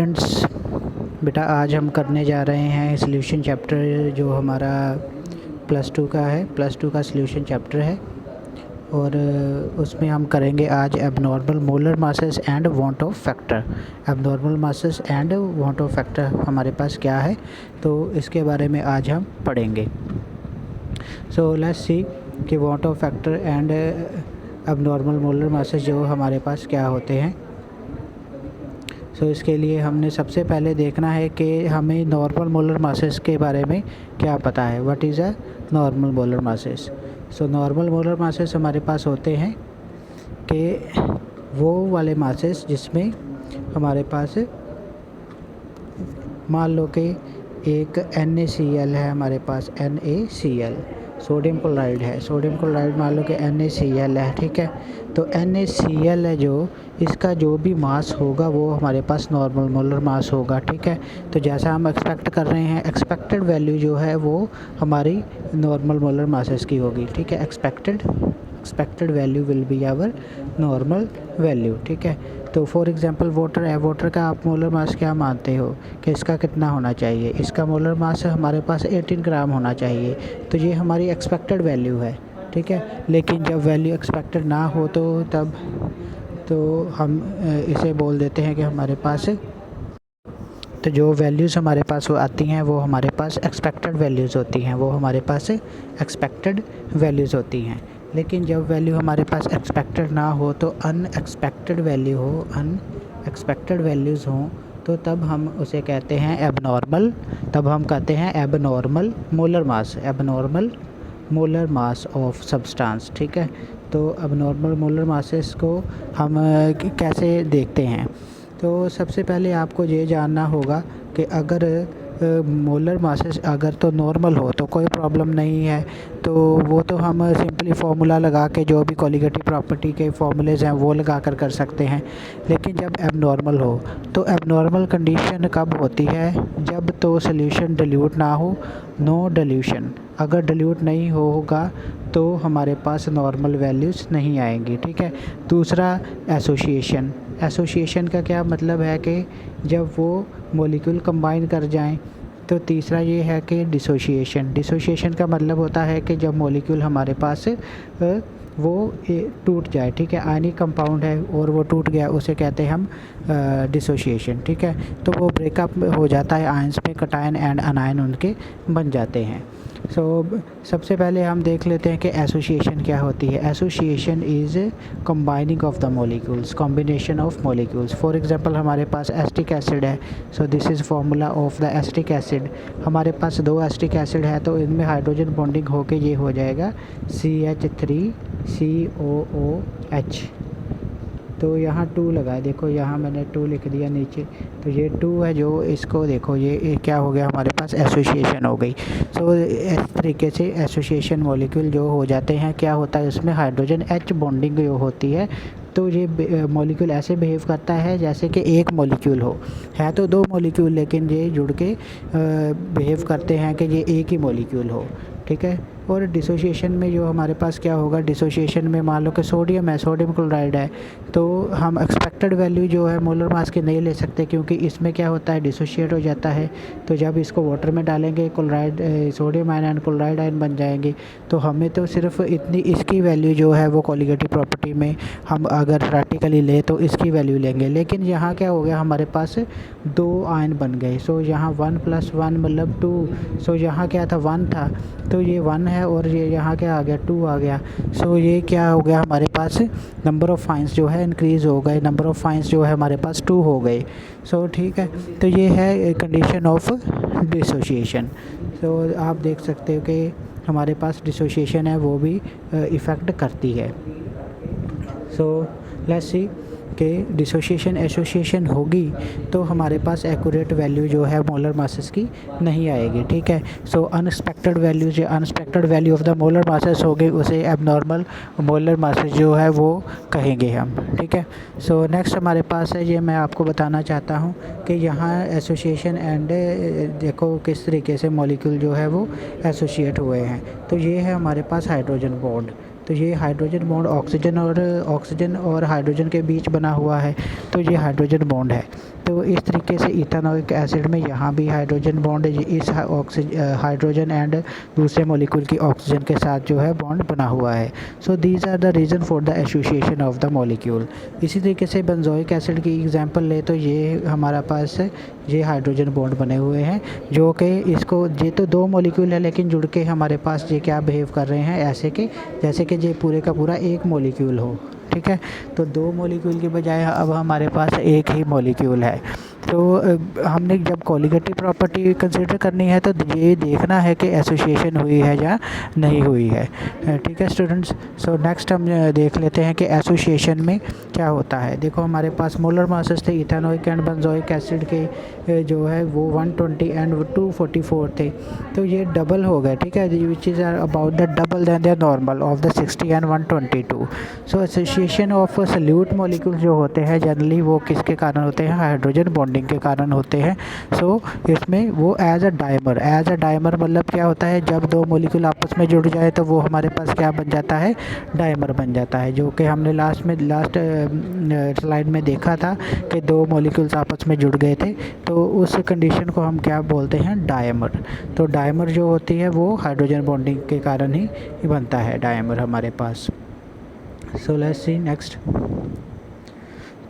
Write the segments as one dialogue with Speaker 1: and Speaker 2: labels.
Speaker 1: Students, बेटा आज हम करने जा रहे हैं सॉल्यूशन चैप्टर जो हमारा +2 का है। +2 का सॉल्यूशन चैप्टर है और उसमें हम करेंगे आज abnormal molar masses and want Hoff factor. Abnormal masses and want Hoff factor हमारे पास क्या है, तो इसके बारे में आज हम पढ़ेंगे। सो लेट्स सी कि want Hoff factor and abnormal molar masses जो हमारे पास क्या होते हैं। सो इसके लिए हमने सबसे पहले देखना है कि हमें नॉर्मल मोलर मासेस के बारे में क्या पता है। What is a normal molar masses. So normal molar masses हमारे पास होते हैं कि वो वाले मासेस जिसमें हमारे पास मान लो कि एक NaCl है, हमारे पास NaCl सोडियम क्लोराइड है। सोडियम क्लोराइड मान लो कि NaCl है, ठीक है। तो NaCl है जो इसका जो भी मास होगा वो हमारे पास नॉर्मल मोलर मास होगा, ठीक है। तो जैसा हम एक्सपेक्ट कर रहे हैं, एक्सपेक्टेड वैल्यू जो है वो हमारी नॉर्मल मोलर मासेस की होगी, ठीक है। Expected value will be our normal value, ठीक है। तो फॉर एग्जांपल वाटर है, वाटर का आप मोलर मास क्या मानते हो कि इसका कितना होना चाहिए? इसका मोलर मास हमारे पास 18 ग्राम होना चाहिए। तो ये हमारी एक्सपेक्टेड वैल्यू है, ठीक है। लेकिन जब वैल्यू एक्सपेक्टेड ना हो तो हम इसे बोल देते हैं कि हमारे पास तो जो वैल्यूज़ हमारे पास वो आती हैं वो हमारे पास एक्सपेक्टेड वैल्यूज़ होती हैं, वो हमारे पास एक्सपेक्टेड वैल्यूज़ होती हैं। लेकिन जब वैल्यू हमारे पास एक्सपेक्टेड ना हो तो अनएक्सपेक्टेड वैल्यू हो, अनएक्सपेक्टेड वैल्यूज़ हों, तो तब हम उसे कहते हैं एबनॉर्मल। तब हम कहते हैं abnormal molar mass, abnormal molar mass of substance, ठीक है। तो एबनॉर्मल मोलर मासेस को हम कैसे देखते हैं? तो सबसे पहले आपको ये जानना होगा कि अगर मोलर मासेस अगर तो नॉर्मल हो तो कोई प्रॉब्लम नहीं है, तो वो तो हम सिंपली फार्मूला लगा के जो भी कोलिगेटिव प्रॉपर्टी के फार्मूलेज हैं वो लगा कर सकते हैं। लेकिन जब एबनॉर्मल हो तो एबनॉर्मल कंडीशन कब होती है? जब तो सोल्यूशन डिल्यूट ना हो, नो डिल्यूशन। अगर डिल्यूट नहीं होगा तो हमारे पास नॉर्मल वैल्यूज़ नहीं आएंगी, ठीक है। दूसरा एसोसिएशन। एसोसिएशन का क्या मतलब है कि जब वो मॉलिक्यूल कंबाइन कर जाएं। तो तीसरा ये है कि डिसोसिएशन। डिसोसिएशन का मतलब होता है कि जब मॉलिक्यूल हमारे पास वो टूट जाए, ठीक है। आयनिक कंपाउंड है और वो टूट गया, उसे कहते हैं हम डिसोसिएशन, ठीक है। तो वो ब्रेकअप हो जाता है, आयंस में कटायन एंड अनायन उनके बन जाते हैं। सबसे पहले हम देख लेते हैं कि एसोसिएशन क्या होती है। Association is combining of the molecules, combination of molecules. For example हमारे पास एसिटिक एसिड है, so this is formula of the acetic acid. हमारे पास 2 एसिटिक एसिड है तो इनमें हाइड्रोजन बॉन्डिंग होके ये हो जाएगा CH3COOH। तो यहाँ 2 लगा है, देखो यहाँ मैंने 2 लिख दिया नीचे, तो ये 2 है जो इसको देखो ये क्या हो गया, हमारे पास एसोसिएशन हो गई। सो इस तरीके से एसोसिएशन मॉलिक्यूल जो हो जाते हैं, क्या होता है उसमें हाइड्रोजन H बॉन्डिंग जो होती है। तो ये मॉलिक्यूल ऐसे बिहेव करता है जैसे कि एक मॉलिक्यूल हो, है तो 2 मॉलिक्यूल लेकिन ये जुड़ के बिहेव करते हैं कि ये एक ही मॉलिक्यूल हो, ठीक है। और डिसोसिएशन में जो हमारे पास क्या होगा, डिसोसिएशन में मान लो कि सोडियम है, सोडियम क्लोराइड है, तो हम एक्सपेक्टेड वैल्यू जो है मोलर मास की नहीं ले सकते क्योंकि इसमें क्या होता है, डिसोशिएट हो जाता है। तो जब इसको वाटर में डालेंगे chloride sodium ion and chloride ion बन जाएंगे। तो हमें तो सिर्फ इतनी इसकी वैल्यू जो है वो कोलिगेटिव प्रॉपर्टी में हम अगर प्रैक्टिकली ले तो इसकी वैल्यू लेंगे। लेकिन यहाँ क्या हो गया, हमारे पास 2 आयन बन गए। सो यहाँ 1 + 1 मतलब 2। सो यहाँ क्या था, 1 था, तो ये 1 है और ये यहाँ क्या आ गया, 2 आ गया। सो ये क्या हो गया, हमारे पास नंबर ऑफ़ आयंस जो है इंक्रीज़ हो गए, नंबर ऑफ़ आयंस जो है हमारे पास 2 हो गए। सो ठीक है, तो ये है कंडीशन ऑफ डिसोसिएशन। सो आप देख सकते हो कि हमारे पास डिसोसिएशन है वो भी इफ़ेक्ट करती है। सो लेट्स सी कि डिसोसिएशन एसोसिएशन होगी तो हमारे पास एक्यूरेट वैल्यू जो है मोलर मासेस की नहीं आएगी, ठीक है। सो अनएक्सपेक्टेड वैल्यू जो unexpected value of the molar masses होगी उसे एबनॉर्मल मोलर मासेस जो है वो कहेंगे हम, ठीक है। सो नेक्स्ट हमारे पास है, ये मैं आपको बताना चाहता हूँ कि यहाँ एसोसिएशन एंड देखो किस तरीके से मॉलिक्यूल जो है वो एसोसिएट हुए हैं। तो ये है हमारे पास हाइड्रोजन बॉन्ड। तो ये हाइड्रोजन बॉन्ड ऑक्सीजन और हाइड्रोजन के बीच बना हुआ है, तो ये हाइड्रोजन बॉन्ड है। तो इस तरीके से इथेनॉइक एसिड में यहाँ भी हाइड्रोजन बॉन्ड इस हाइड्रोजन एंड दूसरे मॉलिक्यूल की ऑक्सीजन के साथ जो है बॉन्ड बना हुआ है। So these are the reason for the association of the molecule. इसी तरीके से बेंजोइक एसिड की एग्जांपल ले तो ये हमारा पास ये हाइड्रोजन बॉन्ड बने हुए हैं, जो कि इसको ये तो दो मॉलिक्यूल है लेकिन जुड़ के हमारे पास ये क्या बिहेव कर रहे हैं, ऐसे कि जैसे कि ये पूरे का पूरा एक मॉलिक्यूल हो। ठीक है, तो दो मॉलिक्यूल की बजाय अब हमारे पास एक ही मॉलिक्यूल है। तो हमने जब कोलिगेटिव प्रॉपर्टी कंसिडर करनी है तो ये देखना है कि एसोसिएशन हुई है या नहीं हुई है। ठीक है स्टूडेंट्स, सो नेक्स्ट हम देख लेते हैं कि एसोसिएशन में क्या होता है। देखो हमारे पास मोलर मासेस थे इथेनॉइक एंड बेंजोइक एसिड के जो है वो 120 एंड 244 थे, तो ये डबल हो गए। ठीक है, which is about the double than the normal of the 60 and 122। So association of solute molecule जो होते हैं जनरली वो किसके कारण होते हैं, हाइड्रोजन बॉन्डिंग के कारण होते हैं। सो इसमें वो एज अ डायमर मतलब क्या होता है, जब दो मॉलिक्यूल आपस में जुड़ जाए तो वो हमारे पास क्या बन जाता है, डायमर बन जाता है, जो कि हमने लास्ट स्लाइड में देखा था कि दो मॉलिक्यूल्स आपस में जुड़ गए थे, तो उस कंडीशन को हम क्या बोलते हैं, डायमर। तो डायमर जो होती है वो हाइड्रोजन बॉन्डिंग के कारण ही बनता है डायमर हमारे पास। So let's see next.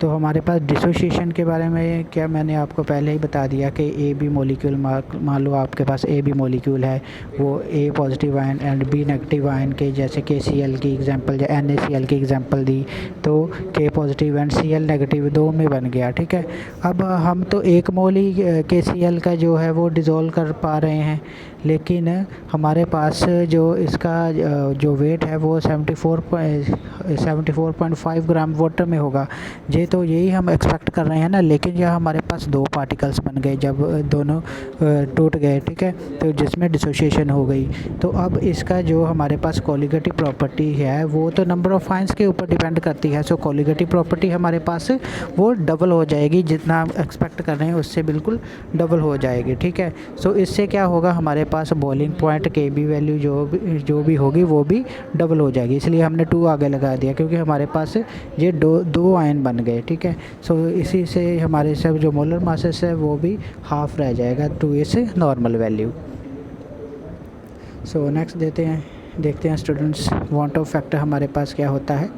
Speaker 1: तो हमारे पास डिसोसिएशन के बारे में क्या मैंने आपको पहले ही बता दिया कि ए बी मॉलिक्यूल, मान लो आपके पास ए बी मॉलिक्यूल है, वो A positive ion and B negative ion के, जैसे के सी एल की एग्जांपल या एन ए सी एल की एग्जांपल दी, तो K positive and C L negative दो में बन गया। ठीक है, अब हम तो एक मोल ही के सी एल का जो है वो डिज़ोल्व कर पा रहे हैं, लेकिन हमारे पास जो इसका जो वेट है वो 74.5 ग्राम वाटर में होगा। ये तो यही हम एक्सपेक्ट कर रहे हैं ना, लेकिन यह हमारे पास दो पार्टिकल्स बन गए जब दोनों टूट गए। ठीक है, तो जिसमें डिसोसिएशन हो गई। तो अब इसका जो हमारे पास कोलिगेटिव प्रॉपर्टी है वो तो नंबर ऑफ़ आयंस के ऊपर डिपेंड करती है। सो कोलिगेटिव प्रॉपर्टी हमारे पास वो डबल हो जाएगी, जितना हम एक्सपेक्ट कर रहे हैं उससे बिल्कुल डबल हो जाएगी। ठीक है, सो इससे क्या होगा, हमारे पास बॉइलिंग पॉइंट के बी वैल्यू जो भी होगी वो भी डबल हो जाएगी, इसलिए हमने 2 आगे लगा दिया क्योंकि हमारे पास ये दो आयन बन गए। ठीक है, सो इसी से हमारे सब जो मोलर मासेस है वो भी हाफ रह जाएगा टू इस नॉर्मल वैल्यू। सो नेक्स्ट देखते हैं स्टूडेंट्स, वांट ऑफ फैक्टर हमारे पास क्या होता है।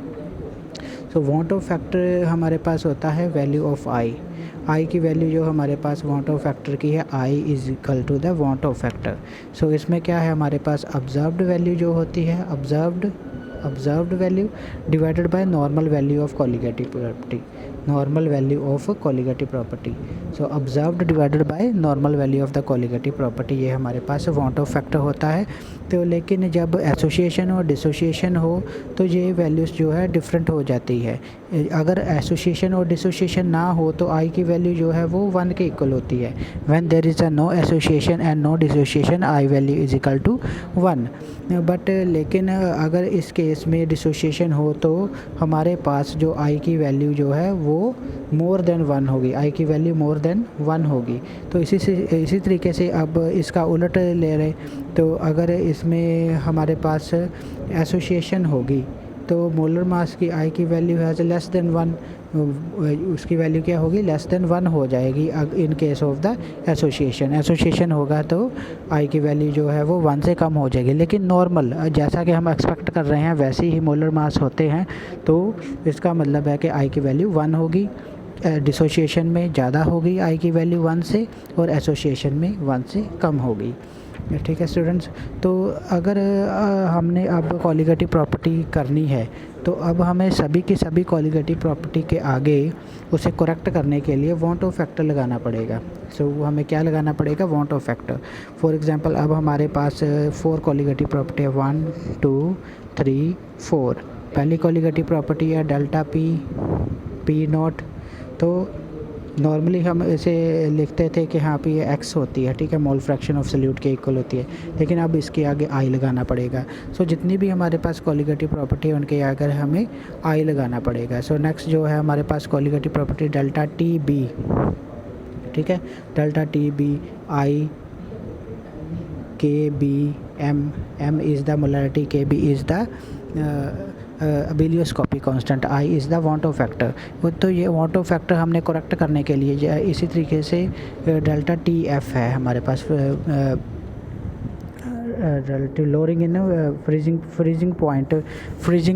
Speaker 1: सो वांट ऑफ फैक्टर हमारे पास होता है वैल्यू ऑफ आई की वैल्यू जो हमारे पास वांट ऑफ फैक्टर की है, I is equal to the van't Hoff factor. So इसमें क्या है, हमारे पास ऑब्जर्व्ड वैल्यू जो होती है, observed value divided by normal value of colligative property, normal value of colligative property. So observed divided by normal value of the colligative property, ये हमारे पास want Hoff factor होता है। तो लेकिन जब एसोसिएशन और डिसोसिएशन हो तो ये वैल्यूज़ जो है डिफरेंट हो जाती है। अगर एसोसिएशन और डिसोसिएशन ना हो तो आई की वैल्यू जो है वो 1 के इक्वल होती है। When there is a no association and no dissociation, I value is equal to 1। But लेकिन अगर इस केस में डिसोसिएशन हो तो हमारे पास जो आई की वैल्यू जो है वो मोर देन 1 होगी, आई की वैल्यू मोर देन 1 होगी। तो इसी तरीके से अब इसका उलट ले रहे, तो अगर इसमें हमारे पास एसोसिएशन होगी तो मोलर मास की आई की वैल्यू हैज़ लेस देन 1, उसकी वैल्यू क्या होगी, लेस देन 1 हो जाएगी in case of the association होगा तो आई की वैल्यू जो है वो 1 से कम हो जाएगी। लेकिन नॉर्मल जैसा कि हम एक्सपेक्ट कर रहे हैं वैसे ही मोलर मास होते हैं, तो इसका मतलब है कि आई की वैल्यू 1 होगी, डिसोसिएशन में ज़्यादा होगी आई की वैल्यू 1 से, और एसोसिएशन में 1 से कम होगी। ठीक है स्टूडेंट्स, तो अगर हमने अब कोलिगेटिव प्रॉपर्टी करनी है तो अब हमें सभी की सभी कोलिगेटिव प्रॉपर्टी के आगे उसे करेक्ट करने के लिए वांट ऑफ फैक्टर लगाना पड़ेगा। सो हमें क्या लगाना पड़ेगा, want Hoff factor. For example अब हमारे पास 4 कोलिगेटिव प्रॉपर्टी है, 1 2 3 4। पहली कोलिगेटिव प्रॉपर्टी है डेल्टा पी नॉट, तो नॉर्मली हम इसे लिखते थे कि हाँ पे ये एक्स होती है, ठीक है, मोल फ्रैक्शन ऑफ सल्यूट के इक्वल होती है, लेकिन अब इसके आगे आई लगाना पड़ेगा। सो जितनी भी हमारे पास कोलिगेटिव प्रॉपर्टी है उनके आगे हमें आई लगाना पड़ेगा। सो नेक्स्ट जो है हमारे पास colligative property delta T B, ठीक है, delta T B I K B M, M is the molarity, K B is the ebullioscopic constant, I is the von to factor. तो ये वॉन टू फैक्टर हमने correct करने के लिए इसी तरीके से डेल्टा टी एफ है हमारे पास, relative lowering in freezing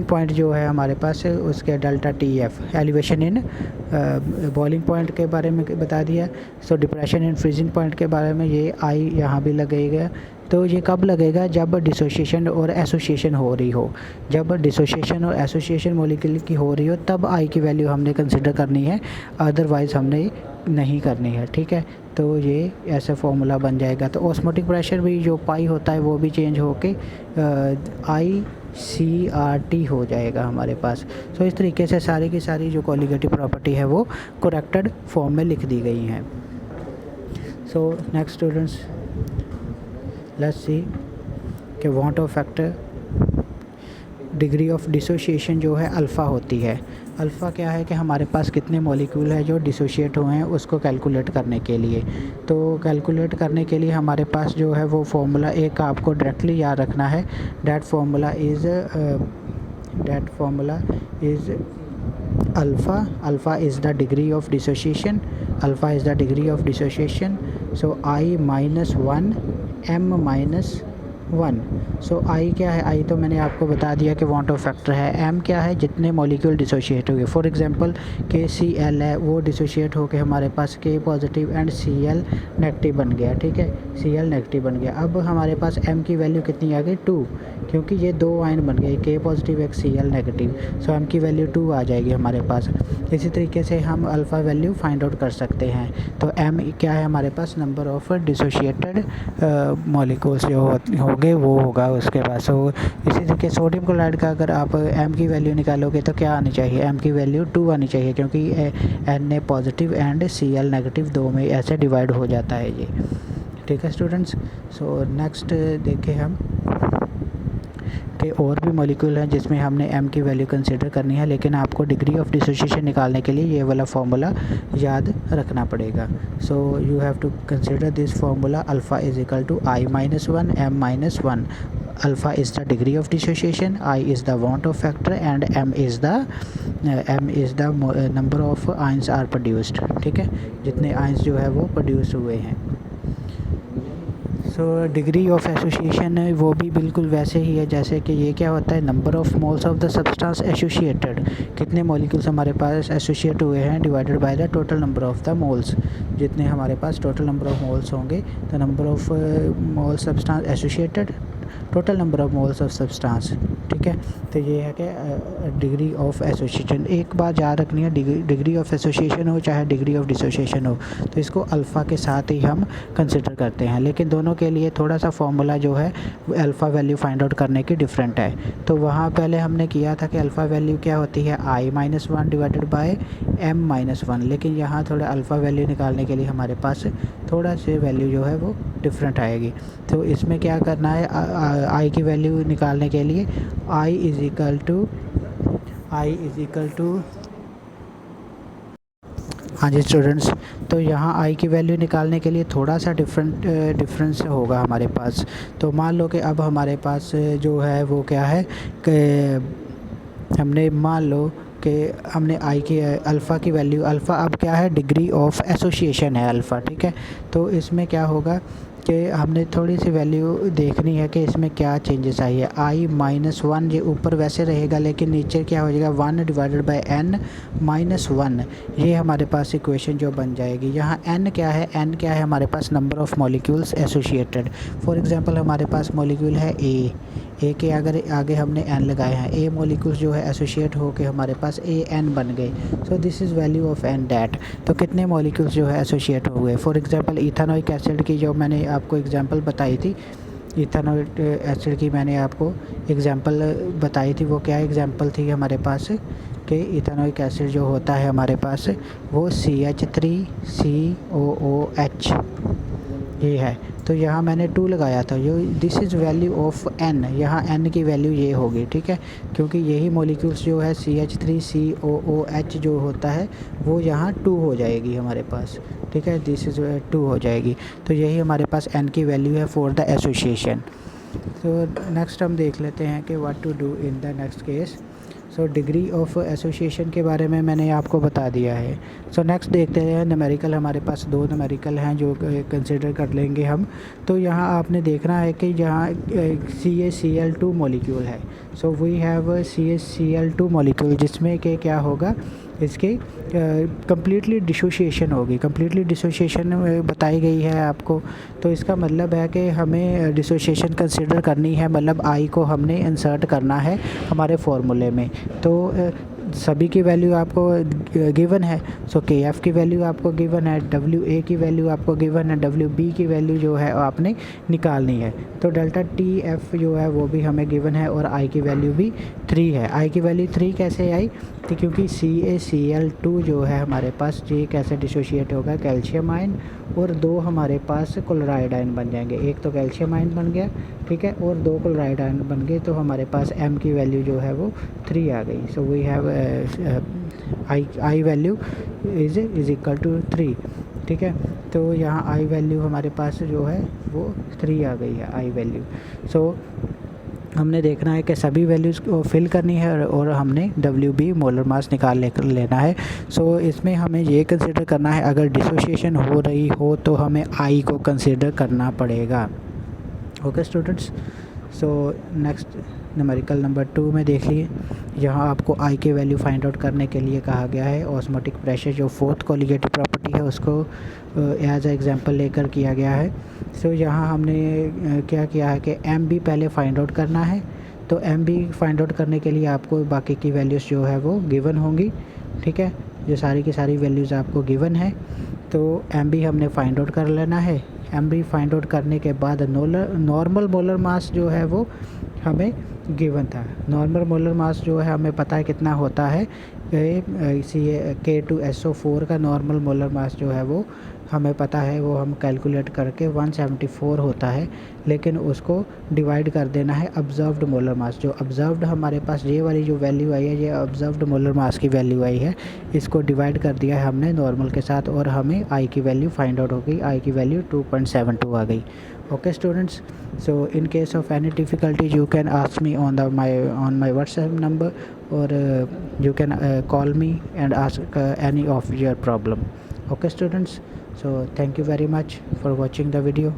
Speaker 1: point जो है हमारे पास उसके delta T F, elevation in boiling point के बारे में बता दिया। So depression in freezing point के बारे में ये आई यहाँ भी लगेगा। तो ये कब लगेगा, जब डिसोसिएशन और एसोसिएशन हो रही हो। जब डिसोसिएशन और एसोसिएशन मॉलिक्यूल की हो रही हो तब आई की वैल्यू हमने कंसिडर करनी है, अदरवाइज़ हमने नहीं करनी है, ठीक है। तो ये ऐसा फॉर्मूला बन जाएगा। तो ऑस्मोटिक प्रेशर भी जो पाई होता है वो भी चेंज होके ICRT हो जाएगा हमारे पास। सो इस तरीके से सारी की सारी जो कोलिगेटिव प्रॉपर्टी है वो करेक्टेड फॉर्म में लिख दी गई हैं। So next students, let's see कि von to factor degree of dissociation जो है अल्फ़ा होती है। अल्फ़ा क्या है कि हमारे पास कितने मॉलिक्यूल है जो डिसोशिएट हुए हैं उसको कैलकुलेट करने के लिए। तो कैलकुलेट करने के लिए हमारे पास जो है वो फॉर्मूला एक आपको डायरेक्टली याद रखना है। That formula is alpha is the degree of dissociation, alpha is the degree of dissociation. So I-1 M-1। सो आई क्या है, आई तो मैंने आपको बता दिया कि वॉन टू फैक्टर है। एम क्या है, जितने मॉलिक्यूल डिसोशिएट हुए। फॉर एग्जांपल KCl है, वो डिसोशिएट होकर हमारे पास K positive and Cl negative बन गया, ठीक है, Cl नेगेटिव बन गया। अब हमारे पास M की वैल्यू कितनी आ गई, 2, क्योंकि ये 2 आयन बन गए, K पॉजिटिव एक Cl नेगेटिव। सो M की वैल्यू 2 आ जाएगी हमारे पास। इसी तरीके से हम अल्फ़ा वैल्यू फाइंड आउट कर सकते हैं। तो M क्या है हमारे पास, नंबर ऑफ डिसोशिएटेड मॉलिक्यूल्स जो होंगे वो होगा उसके पास। तो इसी तरीके सोडियम क्लोराइड का अगर आप M की वैल्यू निकालोगे तो क्या आनी चाहिए, M की वैल्यू 2 आनी चाहिए, क्योंकि Na positive and Cl negative 2 में ऐसे डिवाइड हो जाता है ये, ठीक है स्टूडेंट्स। सो नेक्स्ट देखें हम कि और भी मॉलिक्यूल हैं जिसमें हमने M की वैल्यू कंसिडर करनी है, लेकिन आपको डिग्री ऑफ डिसोसिएशन निकालने के लिए ये वाला फार्मूला याद रखना पड़ेगा। So you have to consider this formula, alpha is equal to I-1 M-1। Alpha is the degree of dissociation, I is the von to factor and M is the number of ions are produced, ठीक है, जितने ions जो है वो produce हुए हैं। सो degree of association वो भी बिल्कुल वैसे ही है जैसे कि ये क्या होता है, number of moles of the substance associated, कितने मॉलिक्यूल्स हमारे पास एसोसिएट हुए हैं, divided by the total number of the moles. जितने हमारे पास टोटल नंबर ऑफ मोल्स होंगे, तो number of mole substance associated, total number of moles of substance, ठीक है। तो ये है कि डिग्री ऑफ एसोसिएशन। एक बात याद रखनी है, डिग्री ऑफ एसोसिएशन हो चाहे डिग्री ऑफ डिसोसिएशन हो, तो इसको अल्फ़ा के साथ ही हम कंसिडर करते हैं, लेकिन दोनों के लिए थोड़ा सा फॉर्मूला जो है अल्फ़ा वैल्यू फाइंड आउट करने की डिफरेंट है। तो वहाँ पहले हमने किया था कि अल्फ़ा वैल्यू क्या होती है, I-1 डिवाइडेड बाय M-1, लेकिन यहाँ थोड़ा अल्फ़ा वैल्यू निकालने के लिए हमारे पास थोड़ा से वैल्यू जो है वो डिफरेंट आएगी। तो इसमें क्या करना है, आई की वैल्यू निकालने के लिए I इज़ इक्वल टू हाँ जी स्टूडेंट्स, तो यहाँ आई की वैल्यू निकालने के लिए थोड़ा सा डिफरेंस होगा हमारे पास। तो मान लो कि अब हमारे पास जो है वो क्या है कि हमने मान लो कि हमने आई की अल्फ़ा की वैल्यू, अल्फ़ा अब क्या है, डिग्री ऑफ एसोसिएशन है अल्फ़ा, ठीक है। तो इसमें क्या होगा कि हमने थोड़ी सी वैल्यू देखनी है कि इसमें क्या चेंजेस आई है। I-1 ये ऊपर वैसे रहेगा, लेकिन नीचे क्या हो जाएगा, 1 डिवाइडेड बाय N-1, ये हमारे पास इक्वेशन जो बन जाएगी। यहाँ N क्या है, N क्या है हमारे पास, number of molecules associated. For example हमारे पास मॉलिक्यूल है ए के अगर आगे हमने N लगाए हैं, ए मॉलिक्यूल्स जो है एसोसिएट होकर हमारे पास AN बन गए। So this is value of N that. तो कितने मॉलिक्यूल्स जो है एसोसिएट हो गए। फॉर एग्जांपल इथेनोइक एसिड की जो मैंने आपको एग्जांपल बताई थी, इथेनोइक एसिड की मैंने आपको एग्जांपल बताई थी, वो क्या एग्जांपल थी हमारे पास कि इथेनोइक एसिड जो होता है हमारे पास वो CH3COOH ये है। तो यहाँ मैंने 2 लगाया था, जो this is value of N, यहाँ N की वैल्यू ये होगी, ठीक है, क्योंकि यही मॉलिक्यूल्स जो है CH3COOH जो होता है वो यहाँ 2 हो जाएगी हमारे पास, ठीक है, दिस इज़ 2 हो जाएगी। तो यही हमारे पास N की वैल्यू है फॉर द एसोसिएशन। तो नेक्स्ट हम देख लेते हैं कि what to do in the next case. So degree of association के बारे में मैंने आपको बता दिया है। सो नेक्स्ट देखते हैं न्यूमेरिकल। हमारे पास 2 न्यूमेरिकल हैं जो कंसिडर कर लेंगे हम। तो यहाँ आपने देखना है कि जहाँ CaCl2 मॉलिक्यूल है। सो वी हैव CaCl2 मॉलिक्यूल, जिसमें कि क्या होगा, इसके कम्प्लीटली डिसोसिएशन होगी। कम्प्लीटली डिसोसिएशन बताई गई है आपको। तो इसका मतलब है कि हमें डिसोसिएशन कंसिडर करनी है, मतलब आई को हमने इंसर्ट करना है हमारे फार्मूले में। तो सभी की वैल्यू आपको गिवन है। सो KF की वैल्यू आपको गिवन है, WA की वैल्यू आपको गिवन है, WB की वैल्यू जो है आपने निकालनी है। तो डेल्टा TF जो है वो भी हमें गिवन है और I की वैल्यू भी 3 है। I की वैल्यू 3 कैसे आई? तो क्योंकि CaCl2 जो है हमारे पास, ये कैसे डिसोशिएट होगा, कैल्शियम आयन, और 2 हमारे पास क्लोराइड आयन बन जाएंगे। एक तो कैल्शियम आयन बन गया, ठीक है, और 2 क्लोराइड आयन बन गए। तो हमारे पास M की वैल्यू जो है वो 3 आ गई। So we have I value is equal to 3, ठीक है। तो यहाँ I वैल्यू हमारे पास जो है वो 3 आ गई है, I वैल्यू। सो हमने देखना है कि सभी वैल्यूज़ को फिल करनी है और हमने WB मोलर मास निकाल लेना है। सो इसमें हमें ये कंसिडर करना है, अगर डिसोसिएशन हो रही हो तो हमें I को कंसिडर करना पड़ेगा। Okay students, so next numerical number 2 में देख लिए। यहाँ आपको I की वैल्यू फाइंड आउट करने के लिए कहा गया है। ऑस्मोटिक प्रेशर जो 4th कोलिगेटिव प्रॉपर्टी है उसको एज एग्जांपल लेकर किया गया है। सो यहाँ हमने क्या किया है कि MB पहले फाइंड आउट करना है। तो MB फाइंड आउट करने के लिए आपको बाकी की वैल्यूज़ जो है वो गिवन होंगी, ठीक है, जो सारी की सारी वैल्यूज़ आपको गिवन है। तो MB हमने फाइंड आउट कर लेना है। MB फाइंड आउट करने के बाद नॉर्मल मोलर मास जो है वो हमें गिवन था। नॉर्मल मोलर मास जो है हमें पता है कितना होता है, K2SO4 का नॉर्मल मोलर मास जो है वो हमें पता है, वो हम कैलकुलेट करके 174 होता है। लेकिन उसको डिवाइड कर देना है ऑब्जर्व्ड मोलर मास। जो ऑब्जर्व्ड हमारे पास ये वाली जो वैल्यू आई है, ये ऑब्जर्व्ड मोलर मास की वैल्यू आई है, इसको डिवाइड कर दिया है हमने नॉर्मल के साथ और हमें I की वैल्यू फाइंड आउट हो गई। I की वैल्यू 2.72 आ गई। Okay students, so in case of any difficulties you can ask me on my WhatsApp number, or you can call me and ask any of your problem. Okay students, so thank you very much for watching the video.